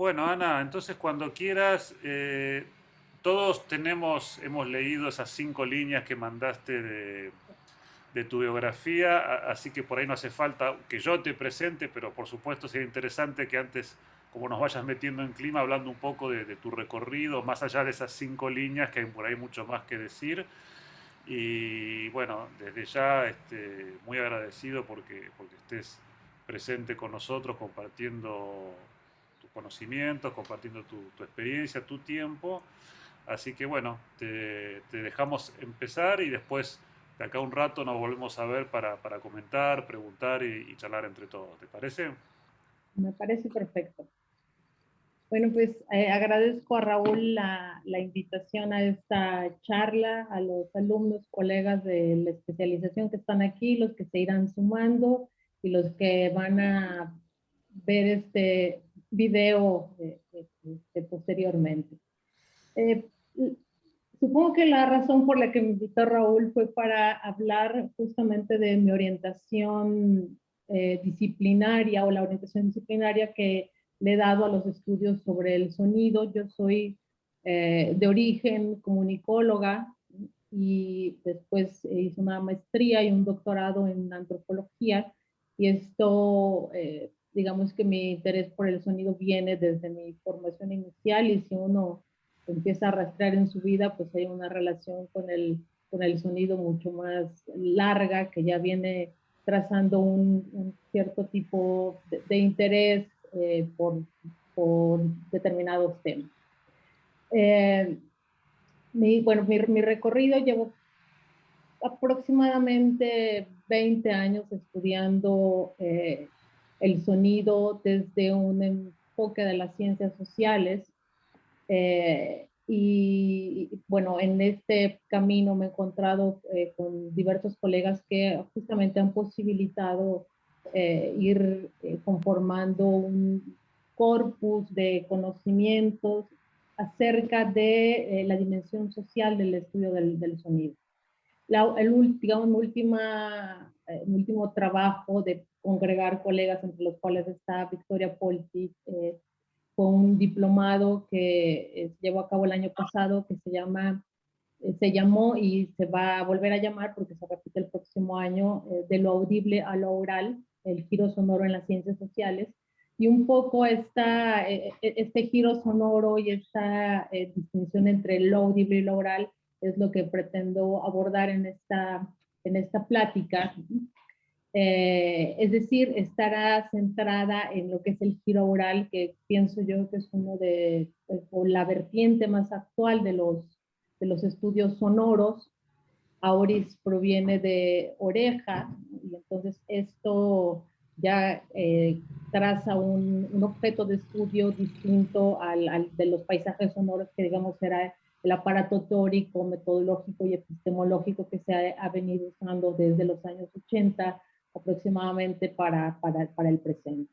Bueno, Ana, entonces cuando quieras, todos hemos leído esas 5 líneas que mandaste de tu biografía, así que por ahí no hace falta que yo te presente, pero por supuesto sería interesante que antes, como nos vayas metiendo en clima, hablando un poco de tu recorrido, más allá de esas 5 líneas, que hay por ahí mucho más que decir. Y bueno, desde ya muy agradecido porque estés presente con nosotros, compartiendo tus conocimientos, compartiendo tu experiencia, tu tiempo. Así que bueno, te dejamos empezar y después de acá un rato nos volvemos a ver para comentar, preguntar y charlar entre todos. ¿Te parece? Me parece perfecto. Bueno, pues agradezco a Raúl la invitación a esta charla, a los alumnos, colegas de la especialización que están aquí, los que se irán sumando y los que van a ver este video posteriormente. Eh, Supongo que la razón por la que me invitó Raúl fue para hablar justamente de mi orientación disciplinaria o la orientación disciplinaria que le he dado a los estudios sobre el sonido. Yo soy de origen comunicóloga y después hice una maestría y un doctorado en antropología y esto, digamos que mi interés por el sonido viene desde mi formación inicial y si uno empieza a rastrear en su vida, pues hay una relación con el sonido mucho más larga que ya viene trazando un cierto tipo de interés por determinados temas. Eh, mi recorrido llevo aproximadamente 20 años estudiando el sonido desde un enfoque de las ciencias sociales. Y bueno, en este camino me he encontrado con diversos colegas que justamente han posibilitado ir conformando un corpus de conocimientos acerca de la dimensión social del estudio del sonido. Digamos, mi último trabajo de congregar colegas, entre los cuales está Victoria Polti, fue un diplomado que se llevó a cabo el año pasado que se llamó y se va a volver a llamar porque se repite el próximo año, de lo audible a lo oral, el giro sonoro en las ciencias sociales. Y un poco este giro sonoro y esta distinción entre lo audible y lo oral es lo que pretendo abordar en esta plática. Es decir, estará centrada en lo que es el giro oral, que pienso yo que es uno o la vertiente más actual de los estudios sonoros. Auris proviene de oreja, y entonces esto ya traza un objeto de estudio distinto al de los paisajes sonoros, que digamos será el aparato teórico, metodológico y epistemológico que se ha venido usando desde los años 80 aproximadamente para el presente.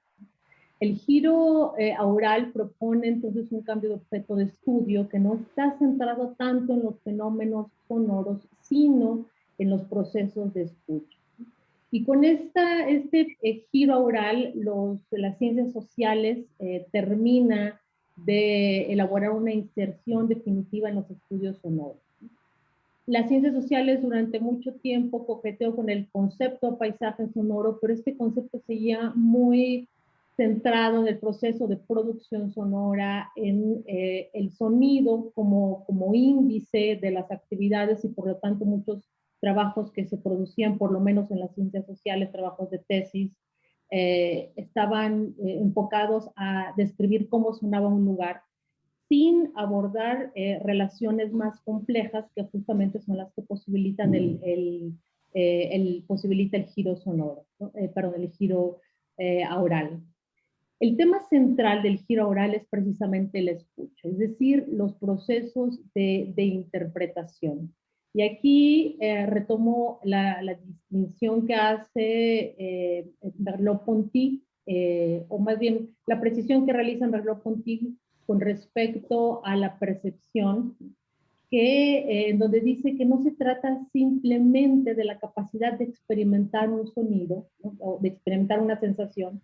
El giro aural propone entonces un cambio de objeto de estudio que no está centrado tanto en los fenómenos sonoros, sino en los procesos de escucha. Y con giro aural, las ciencias sociales termina de elaborar una inserción definitiva en los estudios sonoros. Las ciencias sociales durante mucho tiempo coqueteó con el concepto de paisaje sonoro, pero este concepto seguía muy centrado en el proceso de producción sonora, en el sonido como índice de las actividades y por lo tanto muchos trabajos que se producían, por lo menos en las ciencias sociales, trabajos de tesis, estaban enfocados a describir cómo sonaba un lugar sin abordar relaciones más complejas que justamente son las que posibilitan posibilita el giro sonoro, ¿no? Perdón, el giro aural. El tema central del giro oral es precisamente la escucha, es decir, los procesos de interpretación. Y aquí retomo la distinción que hace Merleau-Ponty, o más bien la precisión que realiza Merleau-Ponty con respecto a la percepción, en donde dice que no se trata simplemente de la capacidad de experimentar un sonido, ¿no? O de experimentar una sensación,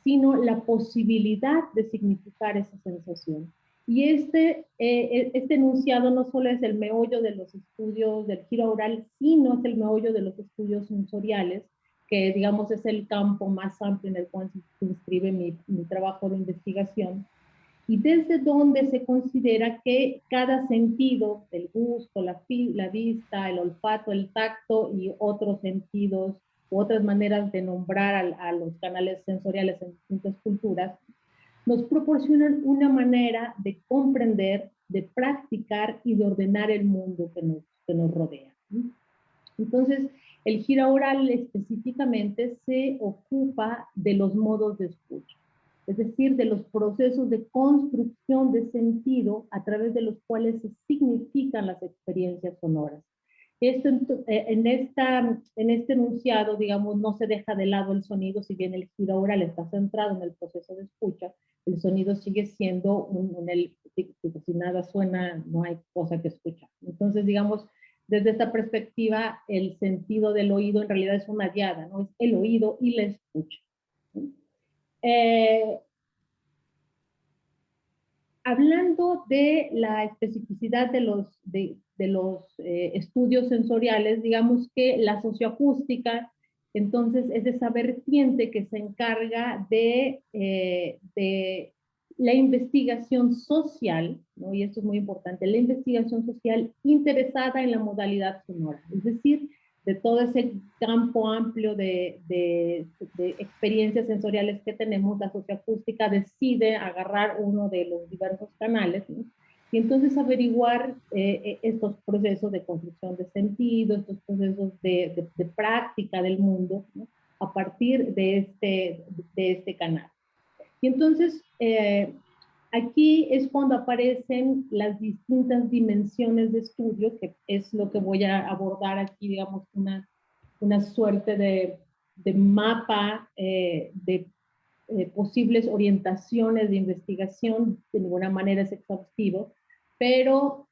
sino la posibilidad de significar esa sensación. Y este enunciado no solo es el meollo de los estudios del giro oral, sino es el meollo de los estudios sensoriales, que digamos es el campo más amplio en el cual se inscribe mi trabajo de investigación, y desde donde se considera que cada sentido, el gusto, la vista, el olfato, el tacto y otros sentidos u otras maneras de nombrar a los canales sensoriales en distintas culturas, nos proporcionan una manera de comprender, de practicar y de ordenar el mundo que nos rodea. Entonces, el gira oral específicamente se ocupa de los modos de escucha, es decir, de los procesos de construcción de sentido a través de los cuales se significan las experiencias sonoras. Esto, en este enunciado, digamos, no se deja de lado el sonido, si bien el gira oral está centrado en el proceso de escucha, el sonido sigue siendo si nada suena, no hay cosa que escuchar. Entonces, digamos, desde esta perspectiva, el sentido del oído en realidad es una diada, ¿no? Es el oído y la escucha. Hablando de la especificidad de los estudios sensoriales, digamos que la socioacústica, entonces, es esa vertiente que se encarga de la investigación social, ¿no? Y esto es muy importante, la investigación social interesada en la modalidad sonora, es decir, de todo ese campo amplio de experiencias sensoriales que tenemos, la socioacústica decide agarrar uno de los diversos canales, ¿no? Y entonces averiguar estos procesos de construcción de sentido, estos procesos de práctica del mundo, ¿no? A partir de este canal. Y entonces, aquí es cuando aparecen las distintas dimensiones de estudio, que es lo que voy a abordar aquí, digamos, una suerte de mapa de posibles orientaciones de investigación. De ninguna manera es exhaustivo, pero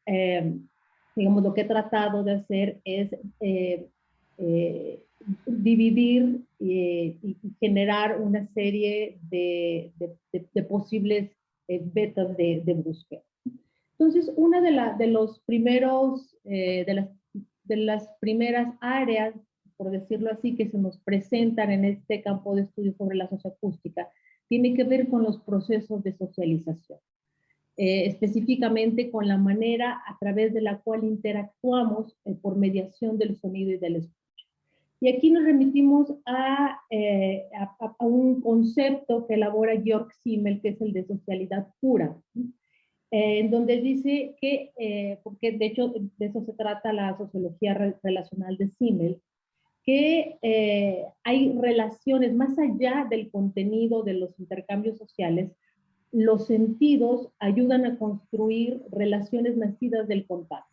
digamos, lo que he tratado de hacer es dividir y generar una serie de posibles vetas de búsqueda. Entonces, una de los primeros, de las primeras áreas, por decirlo así, que se nos presentan en este campo de estudio sobre la socioacústica, tiene que ver con los procesos de socialización. Específicamente con la manera a través de la cual interactuamos por mediación del sonido y del escucha. Y aquí nos remitimos a un concepto que elabora Georg Simmel, que es el de socialidad pura, en donde dice que, porque de hecho de eso se trata la sociología relacional de Simmel, que hay relaciones más allá del contenido de los intercambios sociales. Los sentidos ayudan a construir relaciones nacidas del contacto.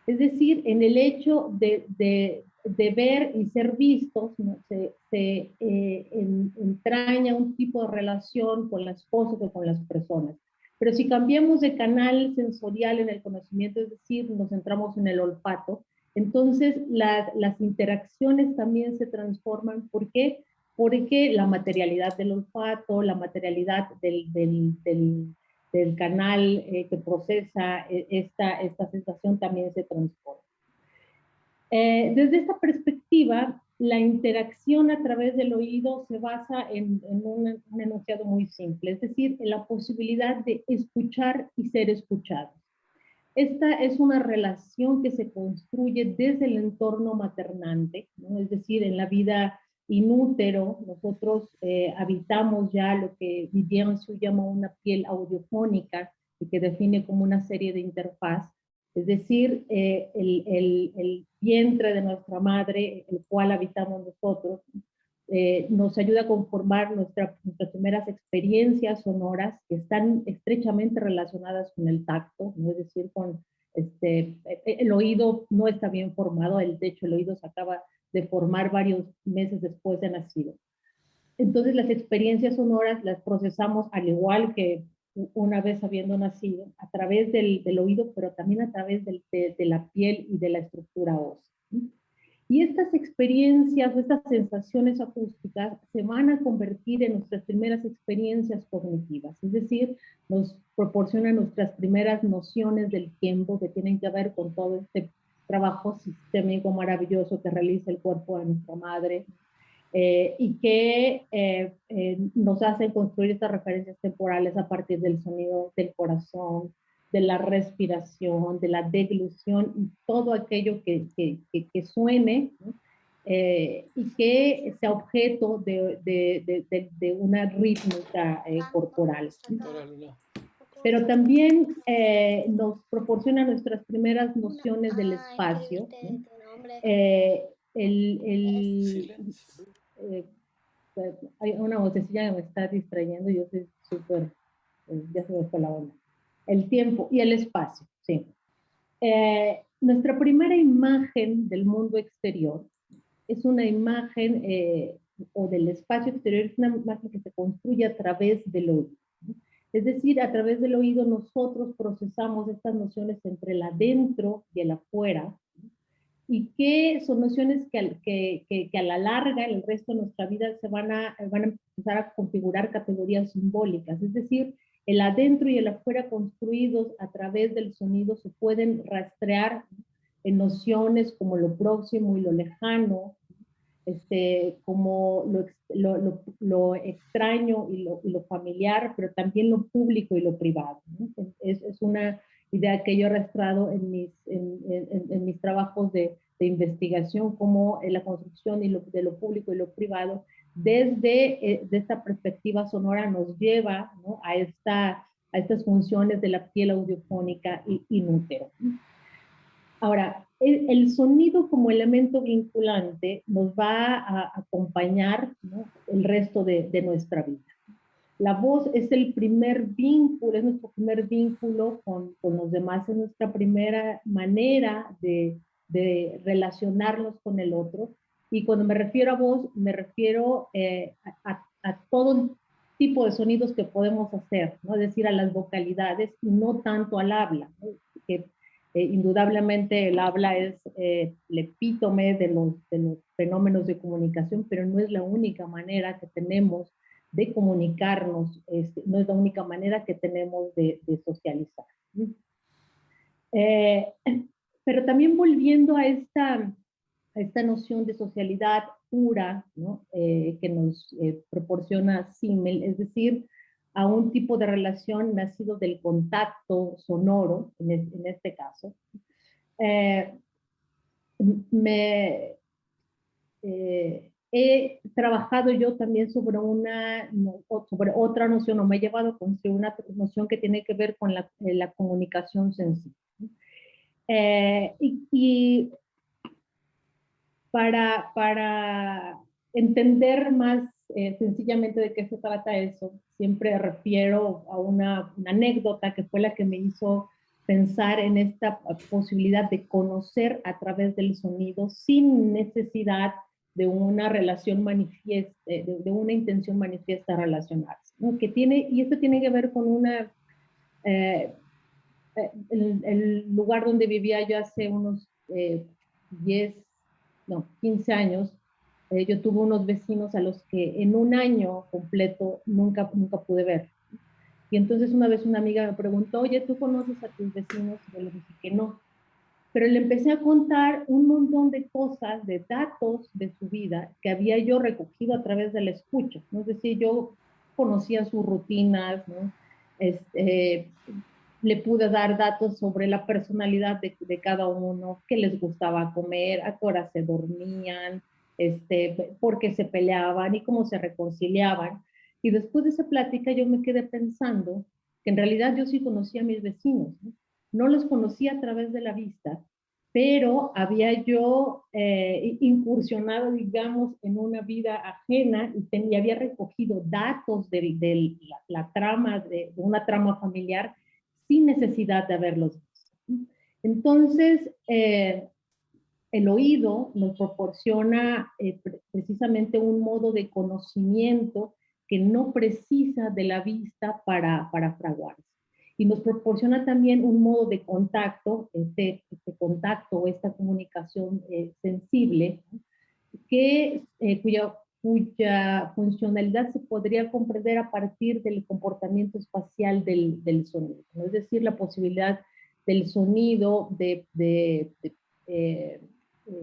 Es decir, en el hecho de ver y ser vistos, ¿no? se entraña un tipo de relación con las cosas o con las personas. Pero si cambiamos de canal sensorial en el conocimiento, es decir, nos centramos en el olfato, entonces las interacciones también se transforman. ¿Por qué? Porque la materialidad del olfato, la materialidad del canal que procesa esta sensación también se transforma. Desde esta perspectiva, la interacción a través del oído se basa en un enunciado muy simple, es decir, en la posibilidad de escuchar y ser escuchados. Esta es una relación que se construye desde el entorno maternante, ¿no? Es decir, en la vida inútero, nosotros habitamos ya lo que Vivian Su llama una piel audiofónica y que define como una serie de interfaz, es decir, el vientre de nuestra madre, el cual habitamos nosotros, nos ayuda a conformar nuestras primeras experiencias sonoras que están estrechamente relacionadas con el tacto, ¿no? Es decir, con el oído no está bien formado, de hecho el oído se acaba de formar varios meses después de nacido. Entonces las experiencias sonoras las procesamos al igual que una vez habiendo nacido, a través del oído, pero también a través de la piel y de la estructura ósea. Y estas experiencias, estas sensaciones acústicas se van a convertir en nuestras primeras experiencias cognitivas, es decir, nos proporcionan nuestras primeras nociones del tiempo que tienen que ver con todo este trabajo sistémico maravilloso que realiza el cuerpo de nuestra madre, y que nos hacen construir estas referencias temporales a partir del sonido del corazón, de la respiración, de la deglución y todo aquello que suene, ¿no? Y que sea objeto de una rítmica corporal. Pero también nos proporciona nuestras primeras nociones del espacio, ¿no? El, eh, hay una vocecilla que me está distrayendo y yo soy súper, ya se me fue la onda. El tiempo y el espacio, sí. Nuestra primera imagen del mundo exterior es una imagen, o del espacio exterior, es una imagen que se construye a través del oído. Es decir, a través del oído nosotros procesamos estas nociones entre el adentro y el afuera, y que son nociones que a la larga, en el resto de nuestra vida, van a empezar a configurar categorías simbólicas. Es decir, el adentro y el afuera construidos a través del sonido se pueden rastrear en nociones como lo próximo y lo lejano, como lo extraño y lo familiar, pero también lo público y lo privado, ¿no? Es una idea que yo he arrastrado en mis trabajos de investigación, como la construcción de lo público y lo privado, desde de esta perspectiva sonora nos lleva, ¿no? a estas funciones de la piel audiofónica inútero. Ahora, el sonido como elemento vinculante nos va a acompañar, ¿no? el resto de nuestra vida. La voz es el primer vínculo, es nuestro primer vínculo con los demás, es nuestra primera manera de relacionarnos con el otro. Y cuando me refiero a voz, me refiero a todo tipo de sonidos que podemos hacer, ¿no? Es decir, a las vocalidades y no tanto al habla, ¿no? Que indudablemente el habla es el epítome de los fenómenos de comunicación, pero no es la única manera que tenemos de comunicarnos, no es la única manera que tenemos de socializar. Pero también volviendo a esta noción de socialidad pura, ¿no? Que nos proporciona Simmel, es decir, a un tipo de relación nacido del contacto sonoro, en este caso, he trabajado yo también sobre sobre otra noción, o me he llevado a construir una noción que tiene que ver con la comunicación sencilla. Y para entender más sencillamente de qué se trata eso, siempre refiero a una anécdota que fue la que me hizo pensar en esta posibilidad de conocer a través del sonido sin necesidad de una relación manifiesta, de una intención manifiesta a relacionarse, ¿no? Y esto tiene que ver con el lugar donde vivía yo hace unos 15 años. Yo tuve unos vecinos a los que en un año completo nunca pude ver. Y entonces una vez una amiga me preguntó, oye, ¿tú conoces a tus vecinos? Y yo le dije que no. Pero le empecé a contar un montón de cosas, de datos de su vida que había yo recogido a través de la escucha, ¿no? Es decir, yo conocía sus rutinas, ¿no? Le pude dar datos sobre la personalidad de cada uno, qué les gustaba comer, a qué hora se dormían, por qué se peleaban y cómo se reconciliaban. Y después de esa plática yo me quedé pensando que en realidad yo sí conocía a mis vecinos, ¿no? No los conocía a través de la vista, pero había yo incursionado, digamos, en una vida ajena y había recogido datos de la trama, de una trama familiar sin necesidad de haberlos visto. Entonces, el oído nos proporciona precisamente un modo de conocimiento que no precisa de la vista para fraguarse. y nos proporciona también un modo de contacto, este contacto, esta comunicación sensible, cuya funcionalidad se podría comprender a partir del comportamiento espacial del sonido, ¿no? Es decir, la posibilidad del sonido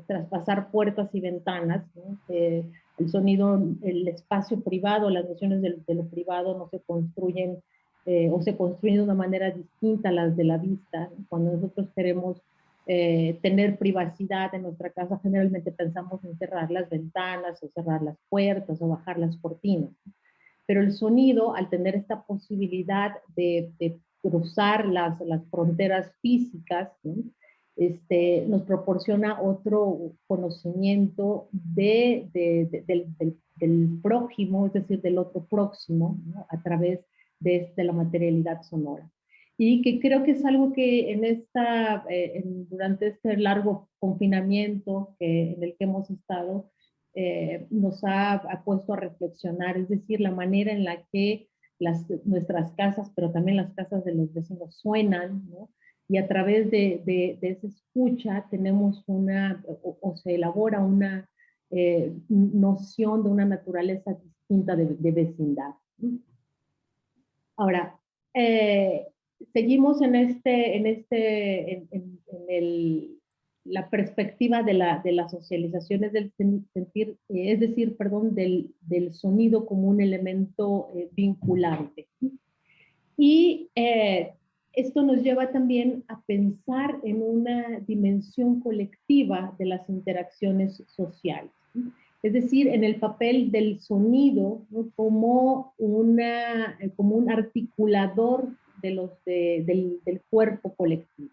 traspasar puertas y ventanas, ¿no? El sonido, el espacio privado, las nociones de lo privado no se construyen o se construyen de una manera distinta a las de la vista. Cuando nosotros queremos tener privacidad en nuestra casa, generalmente pensamos en cerrar las ventanas o cerrar las puertas o bajar las cortinas. Pero el sonido, al tener esta posibilidad de cruzar las fronteras físicas, ¿no? Nos proporciona otro conocimiento del prójimo, es decir, del otro próximo, ¿no? A través de la materialidad sonora. Y que creo que es algo que durante este largo confinamiento en el que hemos estado, nos ha puesto a reflexionar, es decir, la manera en la que nuestras casas, pero también las casas de los vecinos suenan, ¿no? Y a través de esa escucha tenemos o se elabora una noción de una naturaleza distinta de vecindad. Ahora, seguimos en la perspectiva de la socialización, es decir, perdón, del sonido como un elemento vinculante. Y esto nos lleva también a pensar en una dimensión colectiva de las interacciones sociales. Es decir, en el papel del sonido, ¿no? como un articulador del cuerpo colectivo.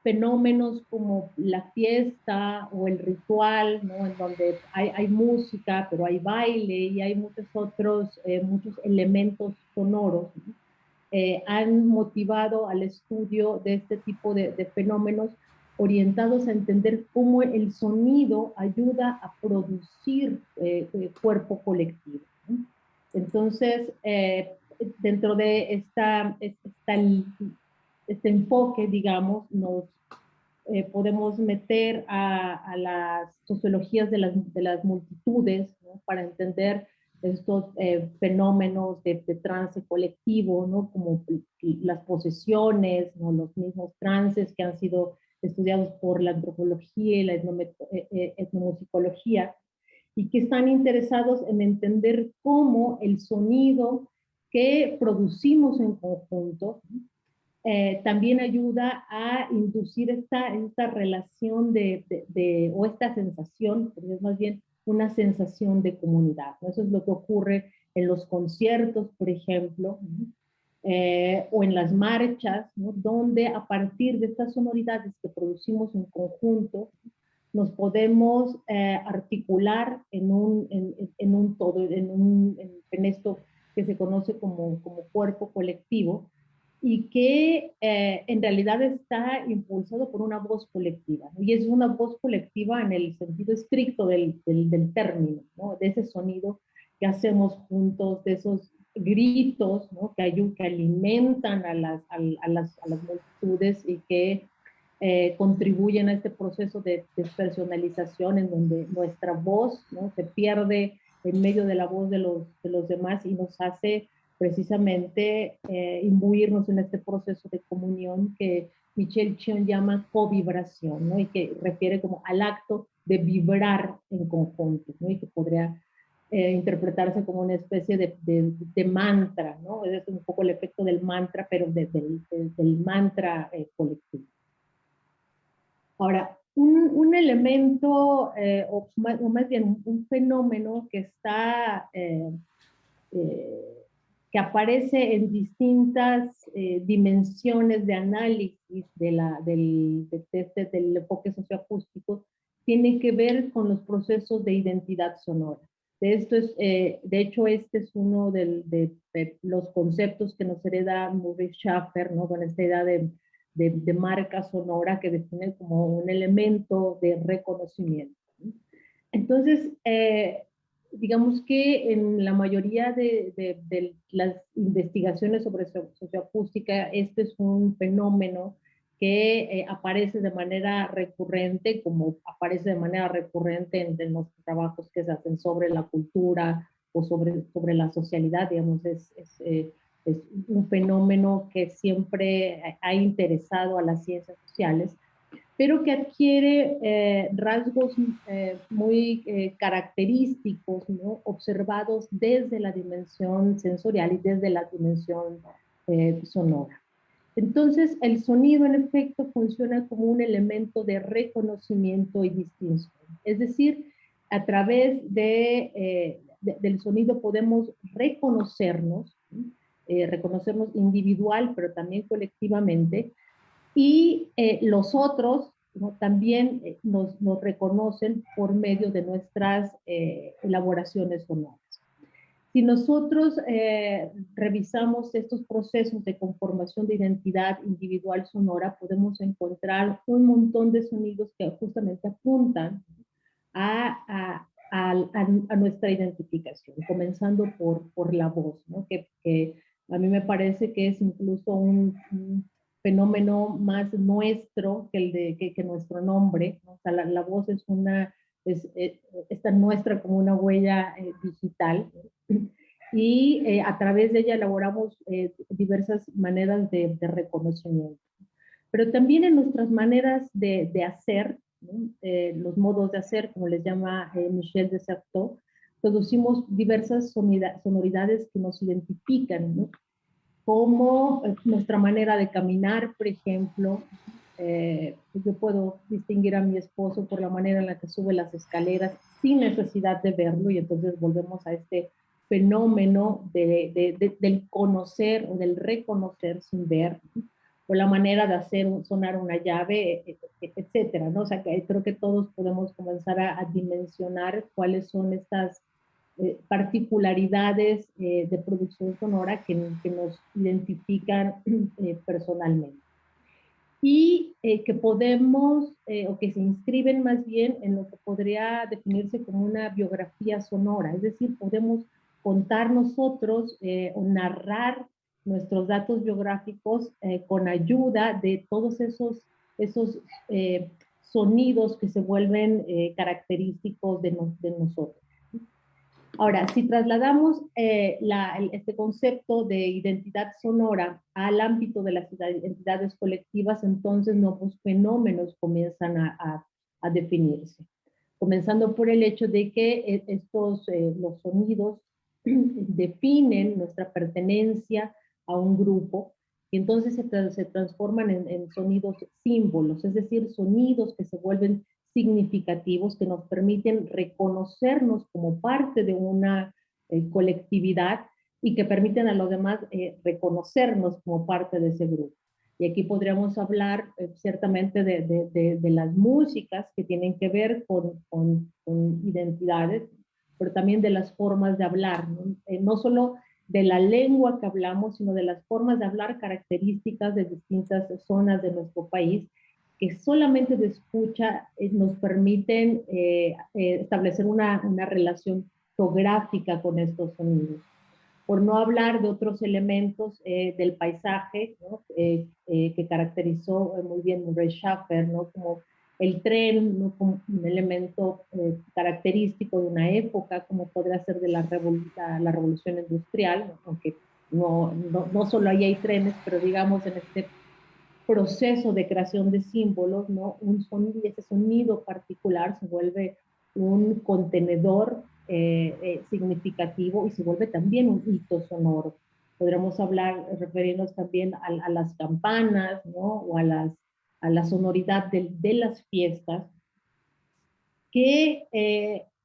Fenómenos como la fiesta o el ritual, ¿no? En donde hay música, pero hay baile y hay muchos elementos sonoros, ¿no? Han motivado al estudio de este tipo de fenómenos orientados a entender cómo el sonido ayuda a producir cuerpo colectivo, ¿no? Entonces, dentro de este enfoque, digamos, nos podemos meter a las sociologías de las multitudes, ¿no? Para entender estos fenómenos de trance colectivo, ¿no? Como las posesiones, ¿no? Los mismos trances que han sido estudiados por la antropología y la etnomusicología, y que están interesados en entender cómo el sonido que producimos en conjunto también ayuda a inducir esta relación o esta sensación, porque es más bien una sensación de comunidad, ¿no? Eso es lo que ocurre en los conciertos, por ejemplo, ¿no? O en las marchas, ¿no? Donde a partir de estas sonoridades que producimos en conjunto, nos podemos articular en un todo, en esto que se conoce como cuerpo colectivo, y que en realidad está impulsado por una voz colectiva, ¿no? Y es una voz colectiva en el sentido estricto del término, ¿no? De ese sonido que hacemos juntos, de esos gritos, ¿no? que alimentan a las multitudes y que contribuyen a este proceso de despersonalización en donde nuestra voz, ¿no? Se pierde en medio de la voz de los demás y nos hace precisamente imbuirnos en este proceso de comunión que Michel Chion llama covibración, ¿no? Y que refiere como al acto de vibrar en conjunto, ¿no? Y que podría interpretarse como una especie de mantra, ¿no? Es un poco el efecto del mantra, pero del mantra colectivo. Ahora, un elemento, o más bien un fenómeno que está que aparece en distintas dimensiones de análisis del enfoque socioacústico, tiene que ver con los procesos de identidad sonora. De hecho, este es uno de los conceptos que nos hereda Murray Schafer, ¿no? Con esta idea de marca sonora que define como un elemento de reconocimiento, ¿no? Entonces, digamos que en la mayoría de las investigaciones sobre socioacústica, este es un fenómeno que aparece de manera recurrente, como aparece de manera recurrente en los trabajos que se hacen sobre la cultura o sobre la socialidad, digamos, es un fenómeno que siempre ha interesado a las ciencias sociales, pero que adquiere rasgos muy característicos, ¿no? Observados desde la dimensión sensorial y desde la dimensión sonora. Entonces, el sonido, en efecto, funciona como un elemento de reconocimiento y distinción. Es decir, a través del sonido podemos reconocernos, reconocernos individual, pero también colectivamente, y los otros, ¿no? También nos reconocen por medio de nuestras elaboraciones sonoras. Si nosotros revisamos estos procesos de conformación de identidad individual sonora, podemos encontrar un montón de sonidos que justamente apuntan a nuestra identificación, comenzando por la voz, ¿no? Que a mí me parece que es incluso un fenómeno más nuestro que, que nuestro nombre, ¿no? O sea, la voz está nuestra como una huella digital, y a través de ella elaboramos diversas maneras de reconocimiento. Pero también en nuestras maneras de hacer, ¿no? Los modos de hacer, como les llama Michel de Certeau, producimos diversas sonoridades que nos identifican, ¿no? Como nuestra manera de caminar, por ejemplo. Yo puedo distinguir a mi esposo por la manera en la que sube las escaleras sin necesidad de verlo, y entonces volvemos a este fenómeno del conocer o del reconocer sin ver, ¿no? O la manera de hacer sonar una llave, etcétera, ¿no? O sea, que creo que todos podemos comenzar a dimensionar cuáles son estas particularidades de producción sonora que nos identifican personalmente. Y que podemos, o que se inscriben más bien en lo que podría definirse como una biografía sonora, es decir, podemos contar nosotros o narrar nuestros datos biográficos con ayuda de todos esos sonidos que se vuelven característicos de nosotros. Ahora, si trasladamos este concepto de identidad sonora al ámbito de las identidades colectivas, entonces nuevos fenómenos comienzan a definirse. Comenzando por el hecho de que los sonidos definen nuestra pertenencia a un grupo, y entonces se transforman en sonidos símbolos, es decir, sonidos que se vuelven significativos, que nos permiten reconocernos como parte de una colectividad, y que permiten a los demás reconocernos como parte de ese grupo. Y aquí podríamos hablar ciertamente de las músicas que tienen que ver con identidades, pero también de las formas de hablar, ¿no? No solo de la lengua que hablamos, sino de las formas de hablar características de distintas zonas de nuestro país, que solamente de escucha nos permiten establecer una relación geográfica con estos sonidos. Por no hablar de otros elementos del paisaje, ¿no? Que caracterizó muy bien Murray Schafer, ¿no? Como el tren, ¿no? Como un elemento característico de una época, como podría ser de la revolución industrial, ¿no? Aunque no solo ahí hay trenes, pero digamos en este proceso de creación de símbolos, ¿no? Ese sonido particular se vuelve un contenedor significativo, y se vuelve también un hito sonoro. Podríamos referirnos también a las campanas, ¿no? O a la sonoridad de las fiestas, que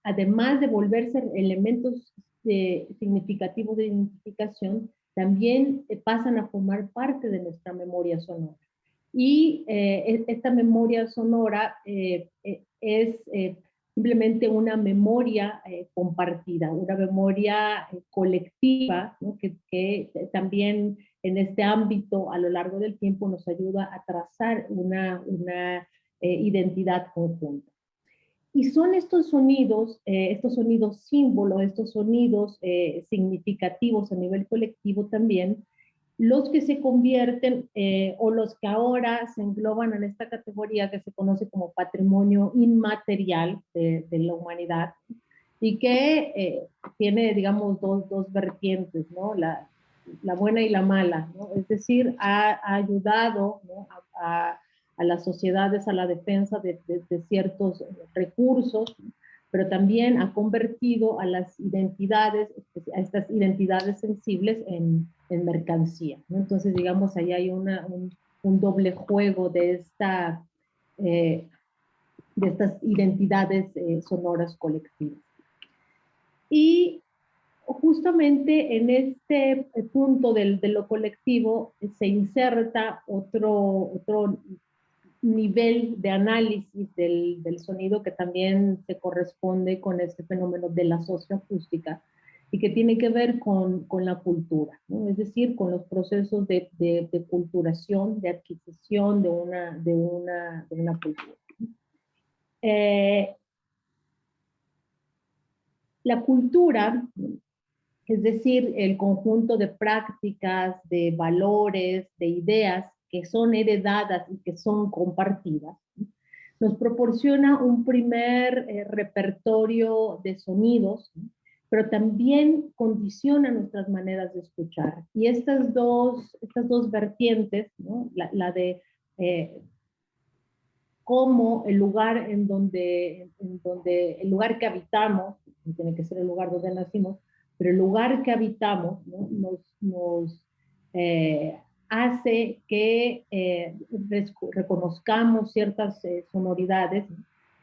además de volverse elementos significativos de identificación, también pasan a formar parte de nuestra memoria sonora. Y esta memoria sonora es simplemente una memoria compartida, una memoria colectiva, ¿no? que también en este ámbito a lo largo del tiempo nos ayuda a trazar una identidad conjunta. Y son estos sonidos símbolos, estos sonidos significativos a nivel colectivo también, los que se convierten o los que ahora se engloban en esta categoría que se conoce como patrimonio inmaterial de la humanidad y que tiene, digamos, dos vertientes, ¿no? La buena y la mala, ¿no? Es decir, ha ayudado, ¿no? a las sociedades a la defensa de ciertos recursos, pero también ha convertido a las identidades, a estas identidades sensibles en mercancía, ¿no? Entonces, digamos, ahí hay un doble juego de estas identidades sonoras colectivas. Y justamente en este punto de lo colectivo se inserta otro nivel de análisis del sonido que también se corresponde con este fenómeno de la socioacústica y que tiene que ver con la cultura, ¿no? Es decir, con los procesos de culturación, de adquisición de una cultura. Eh, la cultura, es decir, el conjunto de prácticas, de valores, de ideas que son heredadas y que son compartidas, nos proporciona un primer repertorio de sonidos, pero también condiciona nuestras maneras de escuchar. Y estas dos vertientes, ¿no? La de cómo el lugar el lugar que habitamos, no tiene que ser el lugar donde nacimos, pero el lugar que habitamos, ¿no? nos hace que reconozcamos ciertas sonoridades, ¿no?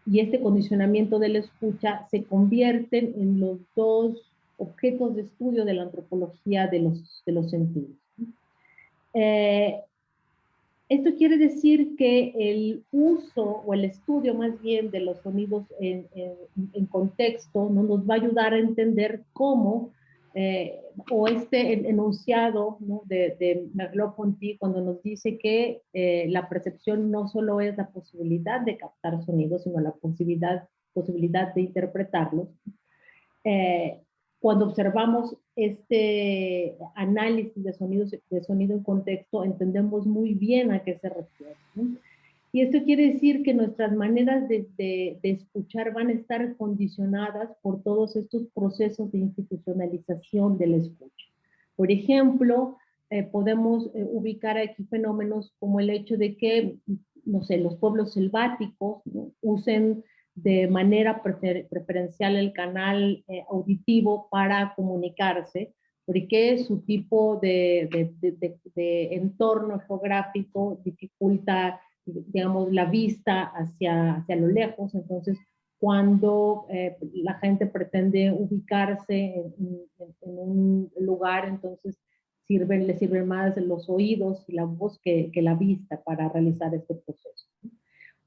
Y este condicionamiento de la escucha se convierten en los dos objetos de estudio de la antropología de los sentidos. Eh, Esto quiere decir que el uso o el estudio más bien de los sonidos en contexto, ¿no? Nos va a ayudar a entender cómo, o este enunciado, ¿no? de Merleau-Ponty cuando nos dice que la percepción no solo es la posibilidad de captar sonidos, sino la posibilidad de interpretarlos. Eh, Cuando observamos este análisis de sonido en contexto, entendemos muy bien a qué se refiere, ¿no? Y esto quiere decir que nuestras maneras de escuchar van a estar condicionadas por todos estos procesos de institucionalización de la escucha. Por ejemplo, podemos ubicar aquí fenómenos como el hecho de que, no sé, los pueblos selváticos, ¿no? Usen de manera preferencial el canal auditivo para comunicarse, porque su tipo de entorno geográfico dificulta, digamos, la vista hacia lo lejos. Entonces, cuando la gente pretende ubicarse en un lugar, entonces le sirven más los oídos y la voz que la vista para realizar este proceso.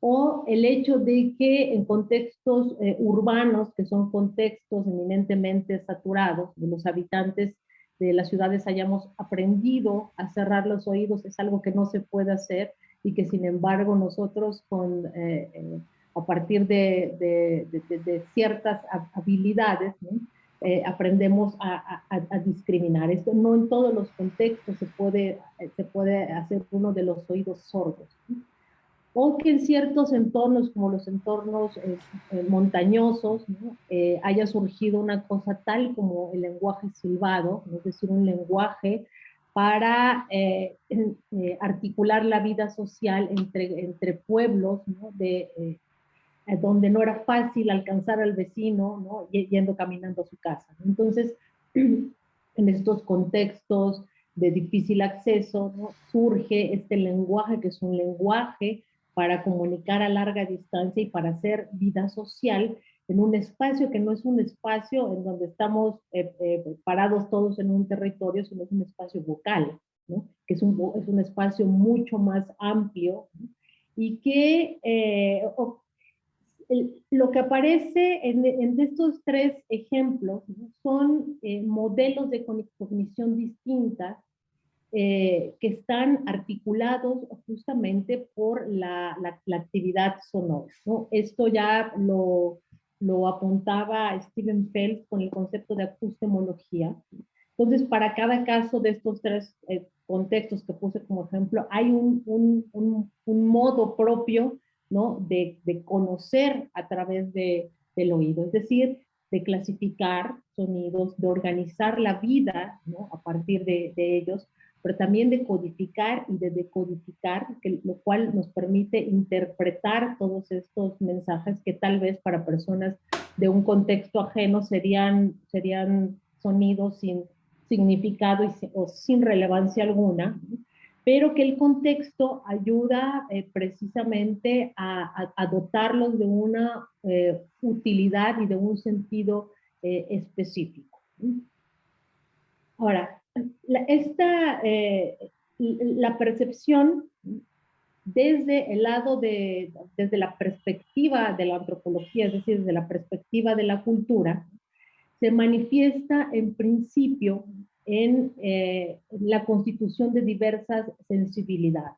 O el hecho de que en contextos urbanos, que son contextos eminentemente saturados, de los habitantes de las ciudades hayamos aprendido a cerrar los oídos, es algo que no se puede hacer y que sin embargo nosotros a partir de ciertas habilidades, ¿no? Aprendemos a discriminar. Esto no en todos los contextos se puede hacer uno de los oídos sordos, ¿no? O que en ciertos entornos, como los entornos montañosos, ¿no? Haya surgido una cosa tal como el lenguaje silbado, ¿no? Es decir, un lenguaje para articular la vida social entre pueblos, ¿no? Donde no era fácil alcanzar al vecino, ¿no? Yendo caminando a su casa. Entonces, en estos contextos de difícil acceso, ¿no? Surge este lenguaje que es un lenguaje para comunicar a larga distancia y para hacer vida social en un espacio que no es un espacio en donde estamos parados todos en un territorio, sino es un espacio vocal, ¿no? Que es un espacio mucho más amplio, ¿no? Y que lo que aparece en estos tres ejemplos, ¿no? Son modelos de cognición distintas que están articulados justamente por la actividad sonora, ¿no? Esto ya lo apuntaba Steven Feld con el concepto de acustemología. Entonces, para cada caso de estos tres contextos que puse como ejemplo, hay un modo propio, ¿no? de conocer a través del oído, es decir, de clasificar sonidos, de organizar la vida, ¿no? A partir de ellos, pero también de codificar y de decodificar, lo cual nos permite interpretar todos estos mensajes que tal vez para personas de un contexto ajeno serían sonidos sin significado o sin relevancia alguna, pero que el contexto ayuda precisamente a dotarlos de una utilidad y de un sentido específico. Ahora, la percepción desde el lado desde la perspectiva de la antropología, es decir, desde la perspectiva de la cultura, se manifiesta en principio en la constitución de diversas sensibilidades.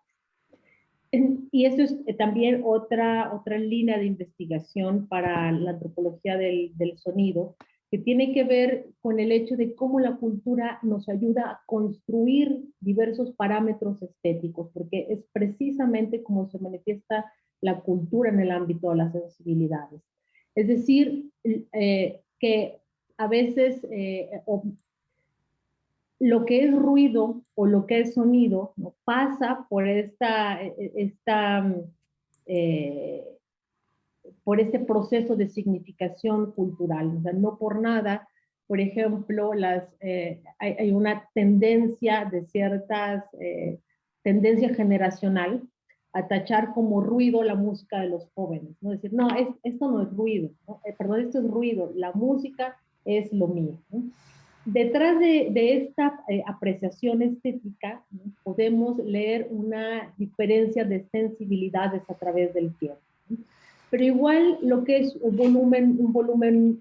Y eso es también otra línea de investigación para la antropología del sonido, que tiene que ver con el hecho de cómo la cultura nos ayuda a construir diversos parámetros estéticos, porque es precisamente como se manifiesta la cultura en el ámbito de las sensibilidades. Es decir, que a veces lo que es ruido o lo que es sonido, ¿no? Pasa por eh, por este proceso de significación cultural. O sea, no por nada, por ejemplo, hay una tendencia de tendencia generacional a tachar como ruido la música de los jóvenes, ¿no? Decir, no, esto no es ruido, ¿no? Perdón, esto es ruido, la música es lo mío, ¿no? Detrás de esta apreciación estética, ¿no? Podemos leer una diferencia de sensibilidades a través del tiempo, ¿no? Pero igual lo que es un volumen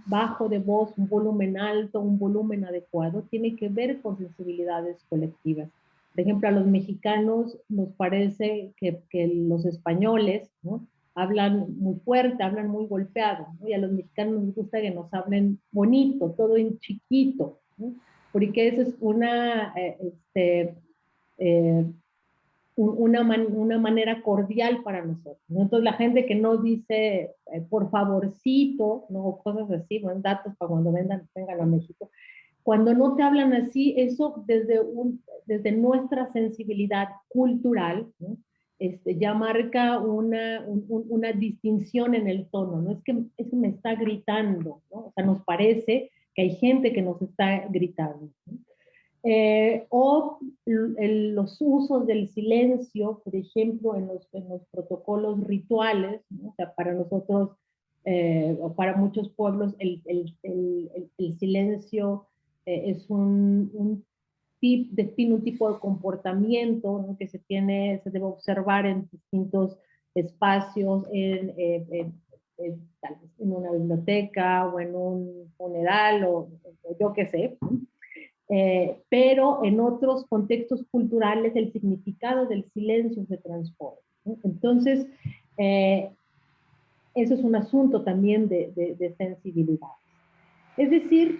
bajo de voz, un volumen alto, un volumen adecuado, tiene que ver con sensibilidades colectivas. Por ejemplo, a los mexicanos nos parece que los españoles, ¿no? Hablan muy fuerte, hablan muy golpeado, ¿no? Y a los mexicanos nos gusta que nos hablen bonito, todo en chiquito, ¿no? Porque eso es eh, una manera cordial para nosotros, ¿no? Entonces la gente que no dice por favorcito, ¿no? Cosas así, buen datos para cuando vengan a México. Cuando no te hablan así, eso desde nuestra sensibilidad cultural, ¿no? Ya marca una distinción en el tono, ¿no? Es que eso me está gritando, ¿no? O sea, nos parece que hay gente que nos está gritando, ¿no? Los usos del silencio, por ejemplo, en los protocolos rituales, ¿no? O sea, para nosotros, o para muchos pueblos, el silencio es define un tipo de comportamiento, ¿no? Que se debe observar en distintos espacios, tal vez en una biblioteca o en un funeral o yo qué sé, ¿no? Pero en otros contextos culturales el significado del silencio se transforma, ¿no? Entonces, eso es un asunto también de sensibilidad. Es decir,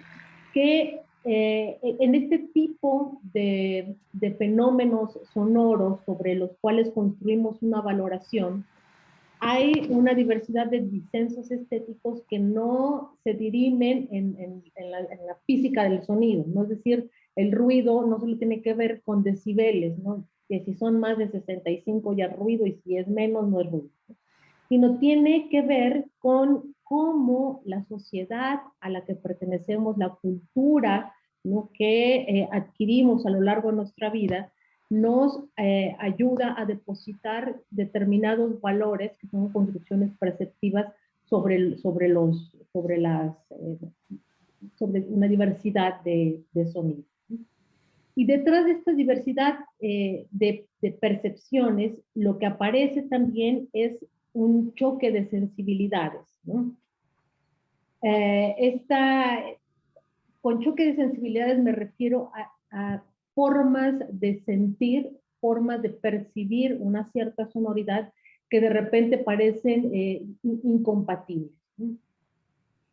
que en este tipo de fenómenos sonoros sobre los cuales construimos una valoración, hay una diversidad de disensos estéticos que no se dirimen en la física del sonido, ¿no? Es decir, el ruido no solo tiene que ver con decibeles, ¿no? Que si son más de 65 ya es ruido y si es menos no es ruido, ¿no? Sino tiene que ver con cómo la sociedad a la que pertenecemos, la cultura, ¿no? Que adquirimos a lo largo de nuestra vida, nos ayuda a depositar determinados valores que son construcciones perceptivas sobre una diversidad de sonidos. Y detrás de esta diversidad de percepciones, lo que aparece también es un choque de sensibilidades, ¿no? Eh, esta, con choque de sensibilidades me refiero a formas de sentir, formas de percibir una cierta sonoridad que de repente parecen incompatibles.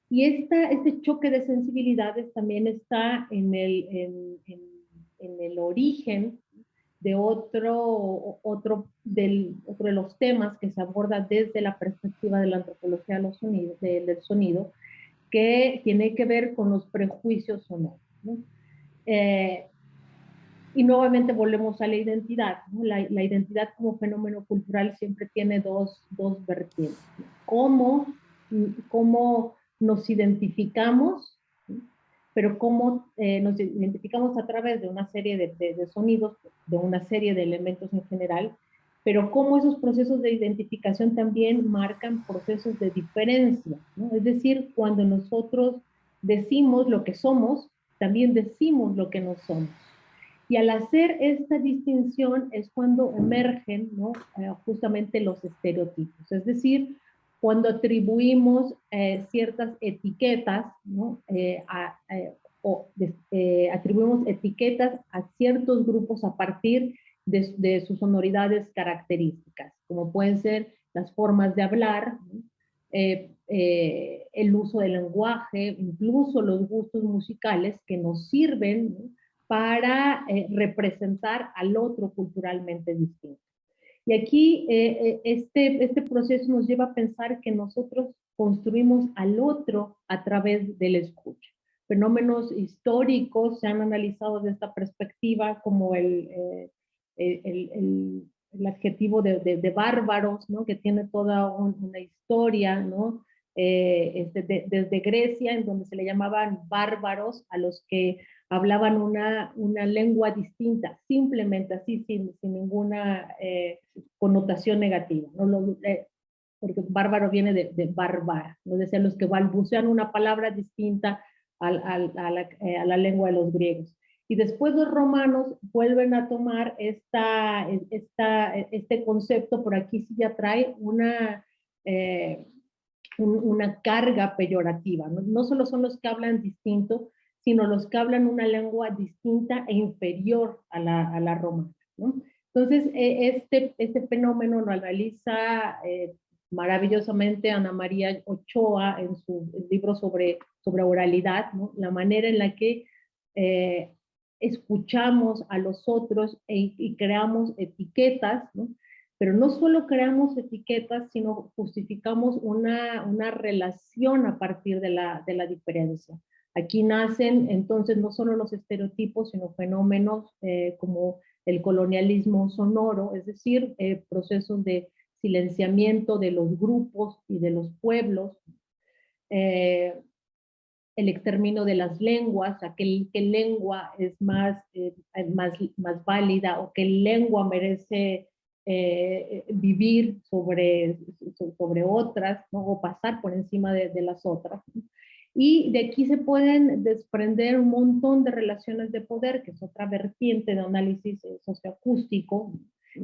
Y este choque de sensibilidades también está en el origen de otro de los temas que se aborda desde la perspectiva de la antropología de los sonidos, del sonido, que tiene que ver con los prejuicios sonoros, ¿no? Y nuevamente volvemos a la identidad, ¿no? La identidad como fenómeno cultural siempre tiene dos vertientes, ¿no? Cómo nos identificamos, ¿sí? Pero cómo nos identificamos a través de una serie de sonidos, de una serie de elementos en general, pero cómo esos procesos de identificación también marcan procesos de diferencia, ¿no? Es decir, cuando nosotros decimos lo que somos, también decimos lo que no somos. Y al hacer esta distinción es cuando emergen, ¿no? Justamente los estereotipos, es decir, cuando atribuimos ciertas etiquetas, ¿no? Atribuimos etiquetas a ciertos grupos a partir de sus sonoridades características, como pueden ser las formas de hablar, ¿no? El uso del lenguaje, incluso los gustos musicales que nos sirven, ¿no? Para representar al otro culturalmente distinto. Y aquí este proceso nos lleva a pensar que nosotros construimos al otro a través del escucha. Fenómenos históricos se han analizado desde esta perspectiva, como el adjetivo de bárbaros, ¿no? Que tiene toda una historia, ¿no? Desde Grecia, en donde se le llamaban bárbaros a los que hablaban una lengua distinta, simplemente así, sin ninguna connotación negativa, ¿no? Porque bárbaro viene de barbar, ¿no? Decían los que balbucean una palabra distinta a la lengua de los griegos. Y después los romanos vuelven a tomar este concepto, por aquí sí ya trae una carga peyorativa, ¿no? No solo son los que hablan distinto, sino los que hablan una lengua distinta e inferior a la romana, ¿no? Entonces, este fenómeno lo analiza maravillosamente Ana María Ochoa en su libro sobre oralidad, ¿no? La manera en la que escuchamos a los otros y creamos etiquetas, ¿no? Pero no solo creamos etiquetas, sino justificamos una relación a partir de la diferencia. Aquí nacen entonces no solo los estereotipos, sino fenómenos como el colonialismo sonoro, es decir, procesos de silenciamiento de los grupos y de los pueblos, el exterminio de las lenguas, qué lengua es más válida o qué lengua merece vivir sobre otras, ¿no? O pasar por encima de las otras, ¿no? Y de aquí se pueden desprender un montón de relaciones de poder, que es otra vertiente de análisis socioacústico,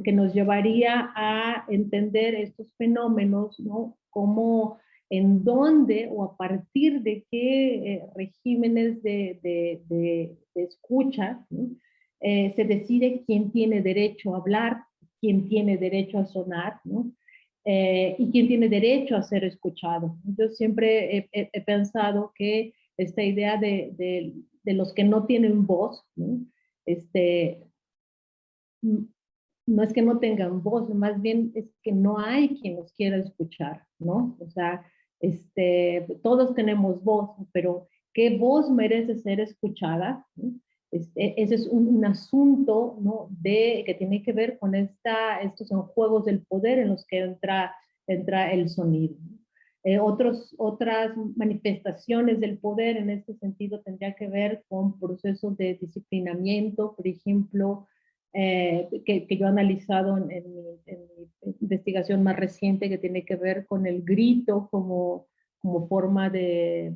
que nos llevaría a entender estos fenómenos, ¿no? Como en dónde o a partir de qué regímenes de escucha, ¿no? Se decide quién tiene derecho a hablar, quién tiene derecho a sonar, ¿no? Y quién tiene derecho a ser escuchado. Yo siempre he pensado que esta idea de los que no tienen voz, ¿no? No es que no tengan voz, más bien es que no hay quien los quiera escuchar, ¿no? O sea, todos tenemos voz, pero ¿qué voz merece ser escuchada? ¿No? Ese es un asunto, ¿no? Que tiene que ver con estos juegos del poder en los que entra el sonido. Otras manifestaciones del poder en este sentido tendría que ver con procesos de disciplinamiento, por ejemplo, que yo he analizado en mi investigación más reciente, que tiene que ver con el grito como forma de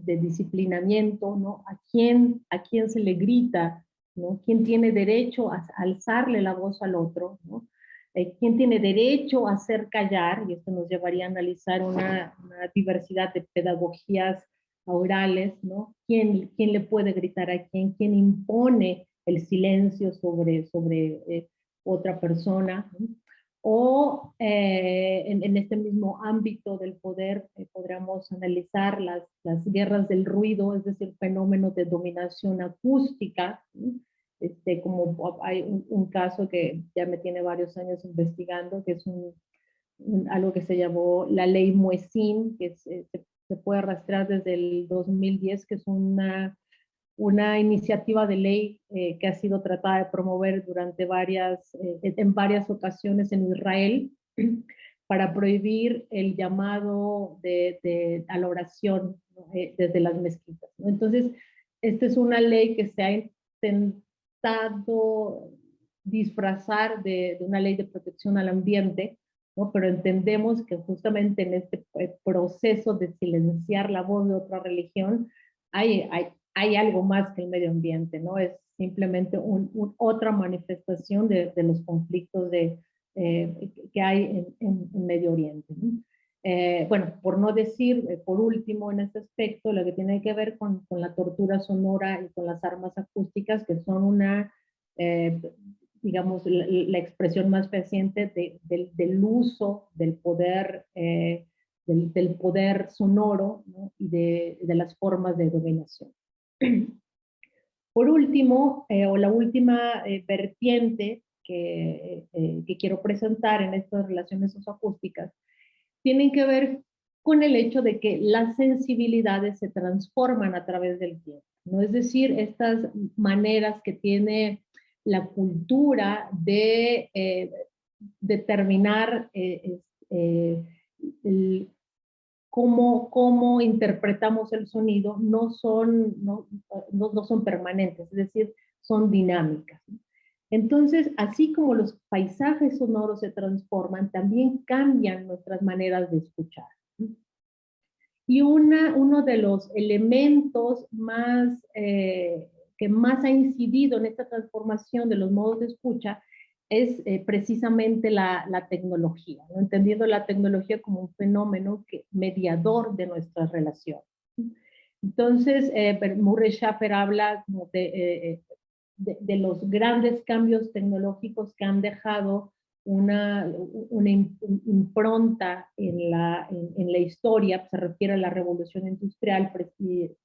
disciplinamiento, ¿no? ¿A quién se le grita? ¿No? ¿Quién tiene derecho a alzarle la voz al otro? ¿No? ¿Quién tiene derecho a hacer callar? Y esto nos llevaría a analizar una diversidad de pedagogías orales, ¿no? ¿Quién le puede gritar a quién? ¿Quién impone el silencio sobre otra persona, ¿no? O en este mismo ámbito del poder podríamos analizar las guerras del ruido, es decir, fenómenos de dominación acústica, ¿no? Como hay un caso que ya me tiene varios años investigando, que es algo que se llamó la ley Muezzin, que se puede rastrear desde el 2010, que es una iniciativa de ley que ha sido tratada de promover en varias ocasiones en Israel para prohibir el llamado a la oración, ¿no? Desde las mezquitas, ¿no? Entonces, esta es una ley que se ha intentado disfrazar de una ley de protección al ambiente, ¿no? Pero entendemos que justamente en este proceso de silenciar la voz de otra religión hay algo más que el medio ambiente, ¿no? Es simplemente otra manifestación de los conflictos que hay en Medio Oriente, ¿no? Bueno, por no decir, por último, en este aspecto, lo que tiene que ver con la tortura sonora y con las armas acústicas, que son eh, digamos, la expresión más reciente del uso del poder, del poder sonoro, ¿no? Y de las formas de dominación. Por último, o la última vertiente que quiero presentar en estas relaciones socioacústicas, tienen que ver con el hecho de que las sensibilidades se transforman a través del tiempo, ¿no? Es decir, estas maneras que tiene la cultura de determinar el, cómo interpretamos el sonido no son permanentes, es decir, son dinámicas. Entonces, así como los paisajes sonoros se transforman, también cambian nuestras maneras de escuchar. Y uno de los elementos que más ha incidido en esta transformación de los modos de escucha es precisamente la tecnología, ¿no? Entendiendo la tecnología como un fenómeno mediador de nuestras relaciones. Entonces, Murray Schafer habla como de los grandes cambios tecnológicos que han dejado una impronta en la historia, se refiere a la revolución industrial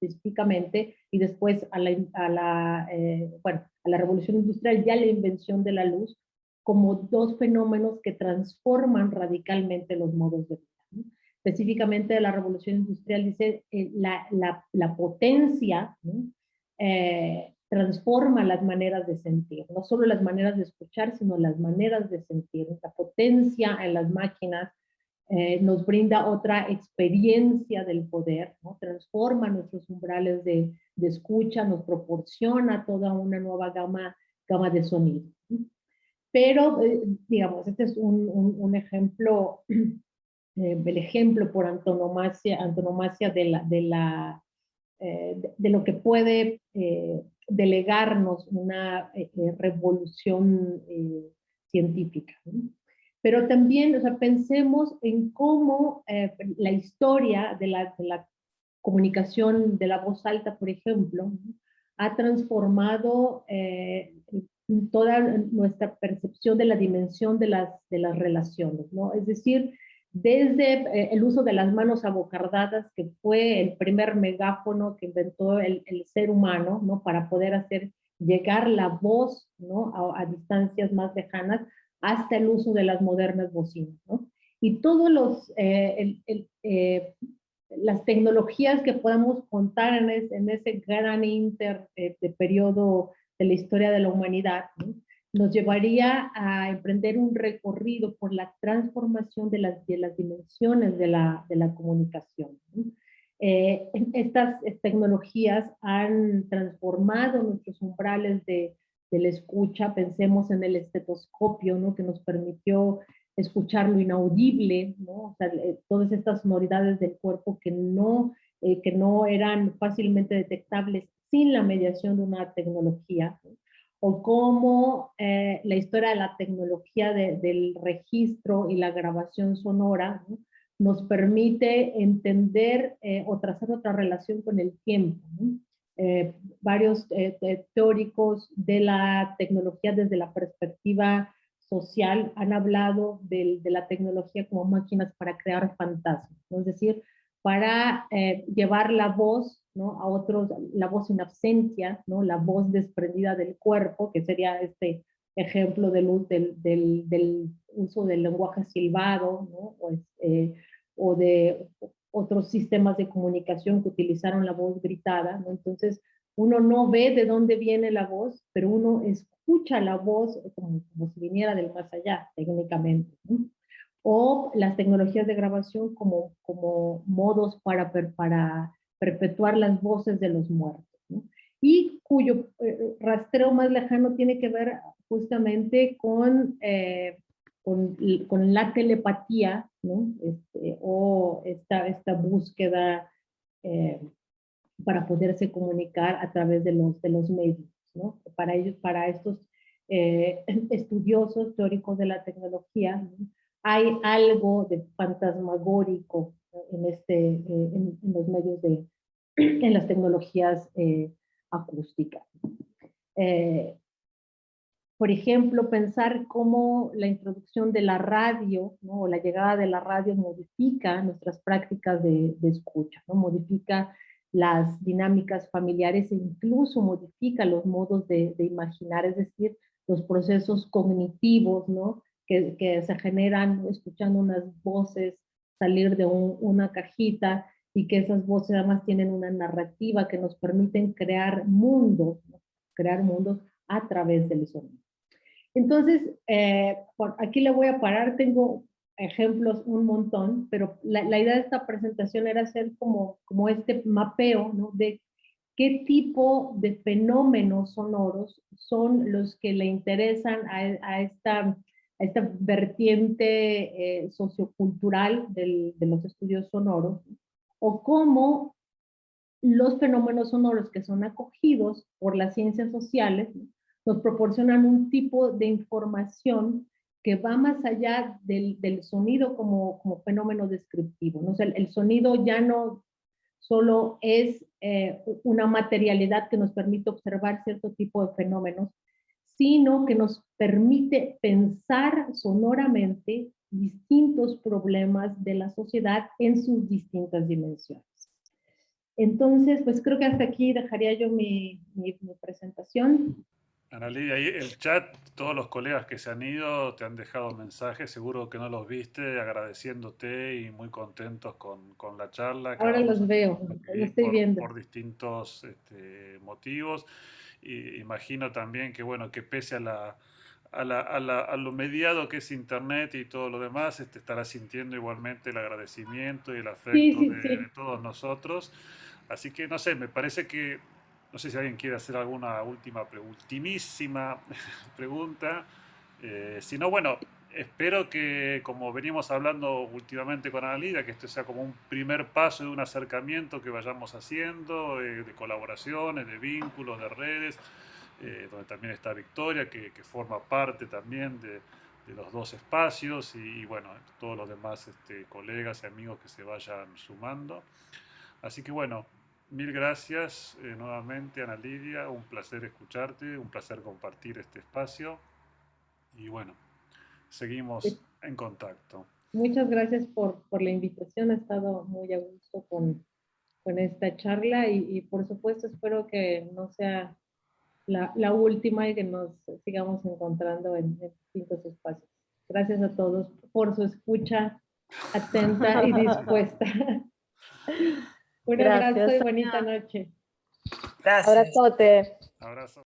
específicamente, y después a la revolución industrial, ya la invención de la luz, como dos fenómenos que transforman radicalmente los modos de vida, ¿no? Específicamente de la revolución industrial dice la potencia, ¿no? Transforma las maneras de sentir, no solo las maneras de escuchar, sino las maneras de sentir. La potencia en las máquinas nos brinda otra experiencia del poder, ¿no? Transforma nuestros umbrales de escucha, nos proporciona toda una nueva gama de sonido. Pero, digamos, este es un ejemplo, el ejemplo por antonomasia de lo que puede delegarnos una revolución científica, ¿no? Pero también, o sea, pensemos en cómo la historia de la comunicación de la voz alta, por ejemplo, ¿no? Ha transformado toda nuestra percepción de la dimensión de las relaciones, ¿no? Es decir, desde el uso de las manos abocardadas, que fue el primer megáfono que inventó el ser humano, ¿no? Para poder hacer llegar la voz, ¿no? A distancias más lejanas, hasta el uso de las modernas bocinas, ¿no? Y todos las tecnologías que podamos contar en ese gran de periodo de la historia de la humanidad, ¿no? Nos llevaría a emprender un recorrido por la transformación de las dimensiones de la comunicación, ¿no? Estas tecnologías han transformado nuestros umbrales de la escucha. Pensemos en el estetoscopio, ¿no? Que nos permitió escuchar lo inaudible, ¿no? O sea, todas estas sonoridades del cuerpo que no eran fácilmente detectables sin la mediación de una tecnología, ¿no? O cómo la historia de la tecnología del registro y la grabación sonora, ¿no? Nos permite entender o trazar otra relación con el tiempo, ¿no? varios teóricos de la tecnología desde la perspectiva social han hablado de la tecnología como máquinas para crear fantasmas, ¿no? Es decir, para llevar la voz, ¿no? A otros, la voz en absencia, ¿no? La voz desprendida del cuerpo, que sería este ejemplo del uso del lenguaje silbado, ¿no? O de otros sistemas de comunicación que utilizaron la voz gritada, ¿no? Entonces, uno no ve de dónde viene la voz, pero uno escucha la voz como si viniera del más allá, técnicamente, ¿no? O las tecnologías de grabación como modos para perpetuar las voces de los muertos, ¿no? Y cuyo rastreo más lejano tiene que ver justamente con la telepatía, ¿no? O esta búsqueda para poderse comunicar a través de los medios, ¿no? Para ellos, para estos estudiosos teóricos de la tecnología, ¿no? Hay algo de fantasmagórico, ¿no? En los medios en las tecnologías acústicas. Por ejemplo, pensar cómo la introducción de la radio, ¿no? O la llegada de la radio modifica nuestras prácticas de escucha, ¿no? Modifica las dinámicas familiares e incluso modifica los modos de imaginar, es decir, los procesos cognitivos, ¿no? Que se generan escuchando unas voces salir de una cajita y que esas voces además tienen una narrativa que nos permiten crear mundos, ¿no? Crear mundos a través del sonido. Entonces, aquí le voy a parar, tengo ejemplos un montón, pero la idea de esta presentación era hacer como este mapeo, ¿no? De qué tipo de fenómenos sonoros son los que le interesan a esta vertiente sociocultural de los estudios sonoros, o cómo los fenómenos sonoros que son acogidos por las ciencias sociales, ¿no? Nos proporcionan un tipo de información que va más allá del sonido como fenómeno descriptivo, ¿no? O sea, el sonido ya no solo es una materialidad que nos permite observar cierto tipo de fenómenos, sino que nos permite pensar sonoramente distintos problemas de la sociedad en sus distintas dimensiones. Entonces, pues creo que hasta aquí dejaría yo mi presentación. Ana Lidia, ahí el chat, todos los colegas que se han ido te han dejado mensajes, seguro que no los viste, agradeciéndote y muy contentos con la charla, Ahora cada uno los se ha veo, tenido que lo ir estoy viendo. por distintos motivos. Y imagino también que, bueno, que pese a lo mediado que es Internet y todo lo demás, estará sintiendo igualmente el agradecimiento y el Sí, afecto sí, de sí. todos nosotros. Así que, no sé, me parece que no sé si alguien quiere hacer alguna ultimísima pregunta. Si no, bueno, espero que, como venimos hablando últimamente con Analida, que esto sea como un primer paso de un acercamiento que vayamos haciendo, de colaboraciones, de vínculos, de redes, donde también está Victoria, que forma parte también de los dos espacios, y bueno, todos los demás colegas y amigos que se vayan sumando. Así que bueno, mil gracias nuevamente, Ana Lidia. Un placer escucharte, un placer compartir este espacio. Y bueno, seguimos en contacto. Muchas gracias por la invitación. He estado muy a gusto con esta charla y por supuesto espero que no sea la última y que nos sigamos encontrando en distintos espacios. Gracias a todos por su escucha atenta y dispuesta. Un abrazo y Gracias. bonita noche. Gracias. Abrazote. Abrazo.